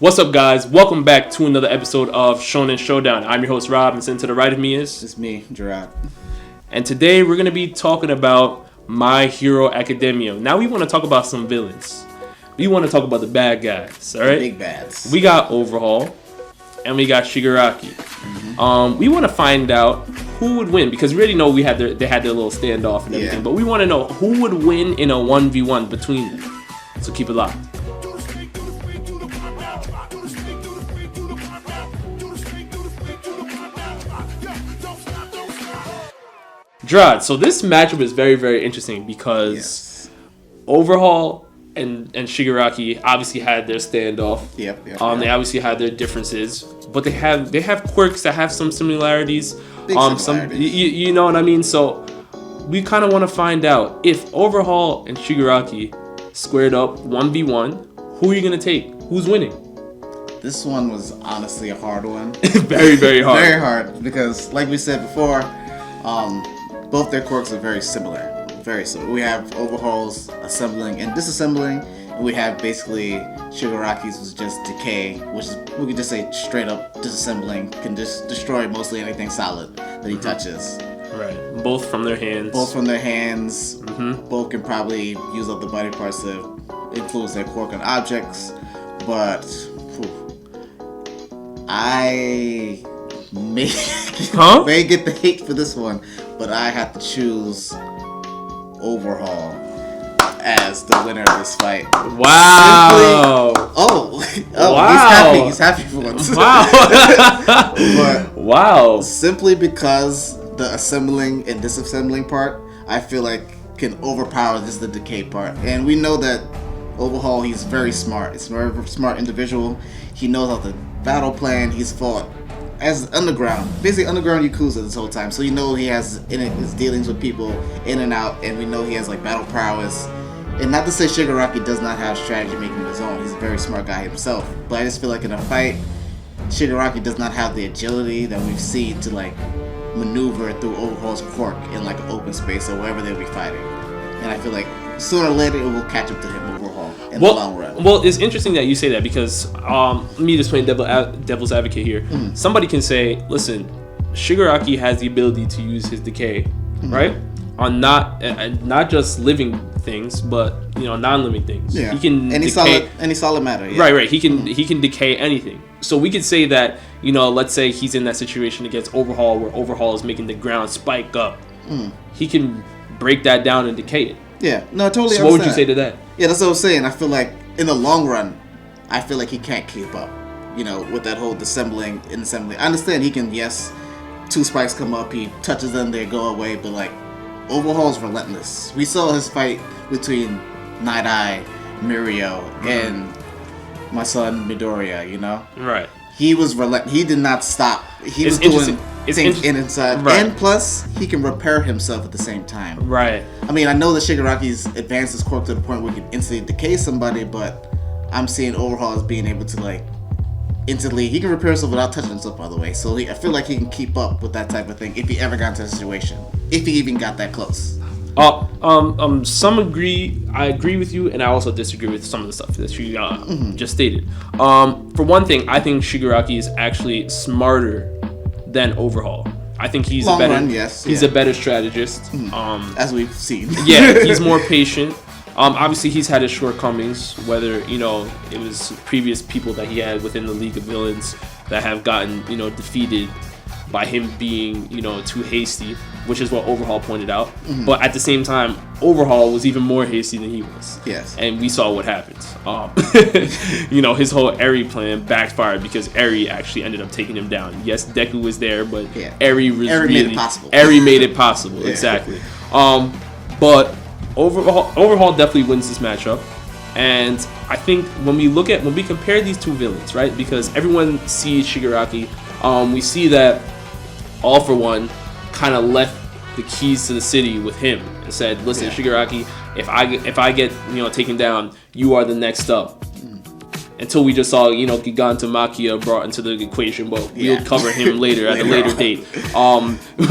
What's up, guys? Welcome back to another episode of Shonen Showdown. I'm your host, Rob, and sitting to the right of me is... It's me, Jarrod. And today we're going to be talking about My Hero Academia. Now we want to talk about some villains. We want to talk about the bad guys, all right? Big bads. We got Overhaul, and we got Shigaraki. Mm-hmm. We want to find out who would win, because we already know they had their little standoff and everything, but we want to know who would win in a 1v1 between them. So keep it locked. Jarrod, so this matchup is very, very interesting because Overhaul and Shigaraki obviously had their standoff. Yep. They obviously had their differences, but they have quirks that have some similarities. You know what I mean? So we kind of want to find out if Overhaul and Shigaraki squared up 1v1, who are you going to take? Who's winning? This one was honestly a hard one. Very, very hard. Very hard because, like we said before, both their quirks are very similar. Very similar. We have Overhaul's assembling and disassembling, and we have basically Shigaraki's was just decay, which is, we could just say straight up disassembling, can just destroy mostly anything solid that he touches. Right. Both from their hands. Mm-hmm. Both can probably use up the body parts to influence their quirk on objects, but I may get the hate for this one, but I have to choose Overhaul as the winner of this fight. Wow! Wow. He's happy for once. Wow! Simply because the assembling and disassembling part, I feel like can overpower the decay part, and we know that Overhaul, he's very smart. He's a very smart individual. He knows how to battle plan. He's fought as basically underground Yakuza this whole time. So you know he has his dealings with people in and out, and we know he has like battle prowess. And not to say Shigaraki does not have strategy making of his own. He's a very smart guy himself. But I just feel like in a fight, Shigaraki does not have the agility that we've seen to like maneuver through Overhaul's quirk in like an open space or wherever they'll be fighting. And I feel like sooner or later it will catch up to him Overhaul in the long run. Well, it's interesting that you say that because me just playing devil's advocate here. Somebody can say, listen, Shigaraki has the ability to use his decay, right, on not just living things, but non-living things. Yeah. He can any solid matter. Yeah. Right. He can decay anything. So we could say that let's say he's in that situation against Overhaul where Overhaul is making the ground spike up. He can break that down and decay it. Yeah, no, totally. So what would you say to that? Yeah, that's what I was saying. I feel like in the long run, I feel like he can't keep up. With that whole assembling. I understand he can. Yes, two spikes come up, he touches them, they go away. But like, Overhaul's relentless. We saw his fight between Night Eye, Mirio, and my son midoriya. Right. He was relentless. He did not stop. He was doing things inside, right. And plus he can repair himself at the same time. Right. I mean, I know that Shigaraki's advanced his quirk to the point where he can instantly decay somebody, but I'm seeing Overhaul as being able to like instantly. He can repair himself without touching himself, by the way. So I feel like he can keep up with that type of thing if he ever got into a situation, if he even got that close. Some agree. I agree with you, and I also disagree with some of the stuff that you just stated. For one thing, I think Shigaraki is actually smarter than Overhaul. I think he's a better strategist. As we've seen. Yeah, he's more patient. Obviously, he's had his shortcomings, whether it was previous people that he had within the League of Villains that have gotten defeated by him being too hasty, which is what Overhaul pointed out. But at the same time, Overhaul was even more hasty than he was. Yes. And we saw what happened. His whole Eri plan backfired because Eri actually ended up taking him down. Yes, Deku was there, but Eri made it possible. Eri made it possible. Yeah. Exactly. But Overhaul definitely wins this matchup. And I think when we compare these two villains, right? Because everyone sees Shigaraki, we see that All For One kind of left the keys to the city with him and said, "Listen, Shigaraki, if I get taken down, you are the next up." Until we just saw Gigantamakia brought into the equation, but we'll cover him later at a later date.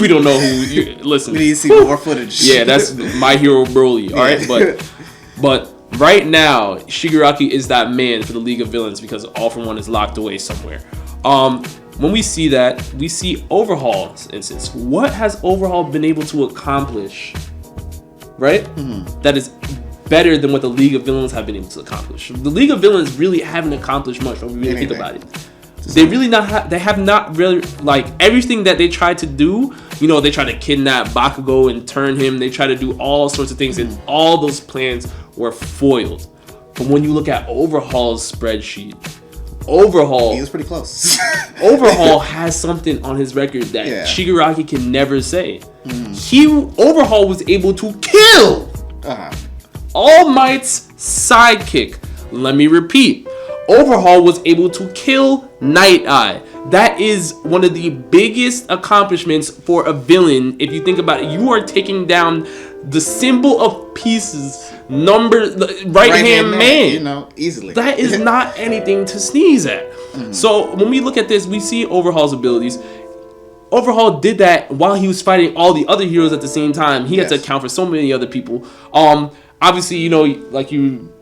We don't know who. Listen, we need to see more footage. Yeah, that's My Hero Broly. All right, but right now, Shigaraki is that man for the League of Villains because All for One is locked away somewhere. When we see that, we see Overhaul's instance. What has Overhaul been able to accomplish, right? That is better than what the League of Villains have been able to accomplish. The League of Villains really haven't accomplished much when we really think about it. They really they have not really, like, everything that they tried to do, you know, they tried to kidnap Bakugou and turn him, they tried to do all sorts of things, and all those plans were foiled. But when you look at Overhaul's spreadsheet, Overhaul, he was pretty close. Overhaul has something on his record that Shigaraki can never say. Overhaul was able to kill All Might's sidekick. Let me repeat. Overhaul was able to kill Night Eye. That is one of the biggest accomplishments for a villain. If you think about it, you are taking down the symbol of pieces, right-hand man. You know, easily. That is not anything to sneeze at. So when we look at this, we see Overhaul's abilities. Overhaul did that while he was fighting all the other heroes at the same time. He had to account for so many other people. Obviously, you know, like you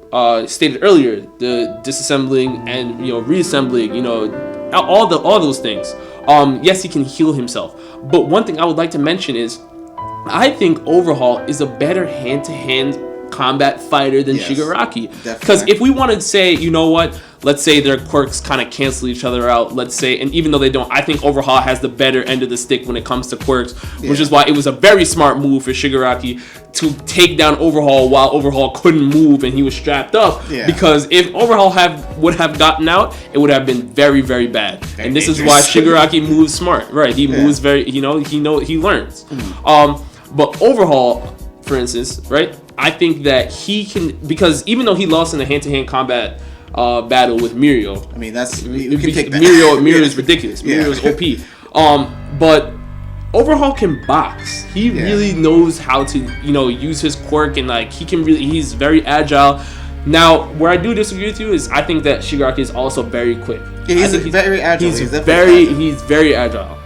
stated earlier, the disassembling and, you know, reassembling, you know, all those things. Yes, he can heal himself. But one thing I would like to mention is, I think Overhaul is a better hand-to-hand combat fighter than Shigaraki. Because if we want to say, you know what, let's say their quirks kind of cancel each other out, let's say, and even though they don't, I think Overhaul has the better end of the stick when it comes to quirks, which is why it was a very smart move for Shigaraki to take down Overhaul while Overhaul couldn't move and he was strapped up. Because if Overhaul would have gotten out, it would have been very, very bad. And this is why Shigaraki moves smart, right? He moves very, you know, he learns. But Overhaul, for instance, right? I think that he can, because even though he lost in the hand-to-hand combat battle with Mirio, I mean, that's we can take that. Mirio is ridiculous. Mirio is OP. But Overhaul can box. He really knows how to, you know, use his quirk, and like he's very agile. Now, where I do disagree with you is I think that Shigaraki is also very quick. He's very agile. He's very agile.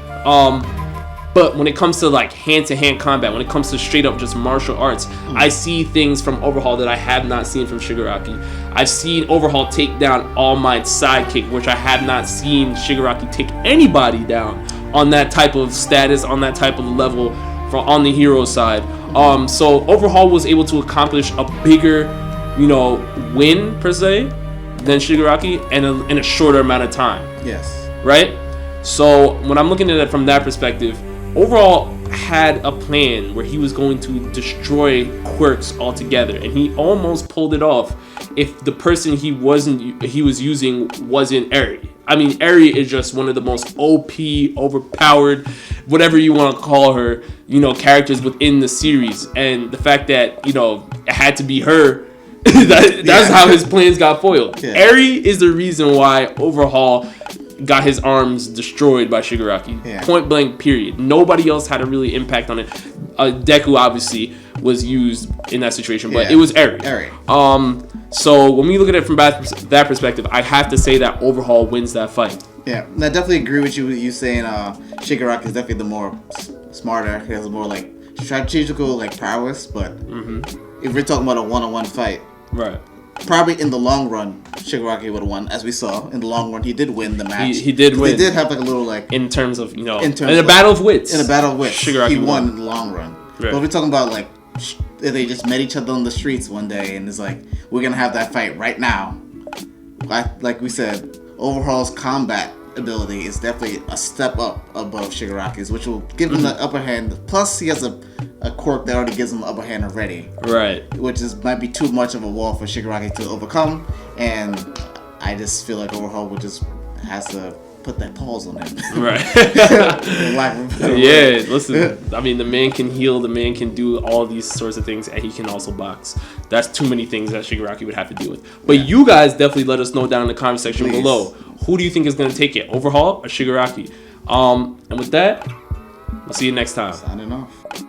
But when it comes to like hand-to-hand combat, when it comes to straight up just martial arts, I see things from Overhaul that I have not seen from Shigaraki. I've seen Overhaul take down All Might's sidekick, which I have not seen Shigaraki take anybody down on that type of status, on that type of level, on the hero side. So Overhaul was able to accomplish a bigger, you know, win per se than Shigaraki in a shorter amount of time. Yes. Right? So when I'm looking at it from that perspective, Overhaul had a plan where he was going to destroy quirks altogether, and he almost pulled it off if the person he was using wasn't Eri. I mean, Eri is just one of the most OP, overpowered, whatever you want to call her, you know, characters within the series. And the fact that, you know, it had to be her, that's how his plans got foiled. Eri is the reason why Overhaul got his arms destroyed by Shigaraki. Point blank, period. Nobody else had a really impact on it. Deku obviously was used in that situation, but it was Eri. So when we look at it from that perspective, I have to say that Overhaul wins that fight. Yeah, I definitely agree with you saying Shigaraki is definitely the more smarter. He has more like strategical like prowess, but if we're talking about a one-on-one fight, right? Probably in the long run, Shigaraki would have won. As we saw, in the long run, he did win the match. He did win. They did have like a little like... In terms of, you know... In a battle of wits. In a battle of wits. Shigaraki he won in the long run. Right. But we're talking about like... They just met each other on the streets one day and it's like, we're going to have that fight right now. Like we said, Overhaul's combat ability is definitely a step up above Shigaraki's, which will give him the upper hand. Plus, he has a quirk that already gives him the upper hand already. Right. Which might be too much of a wall for Shigaraki to overcome. And I just feel like Overhaul has to put that pause on him. Right. Listen, I mean, the man can heal, the man can do all these sorts of things, and he can also box. That's too many things that Shigaraki would have to deal with. But you guys definitely let us know down in the comment section below. Who do you think is going to take it, Overhaul or Shigaraki? And with that, we'll see you next time. Signing off.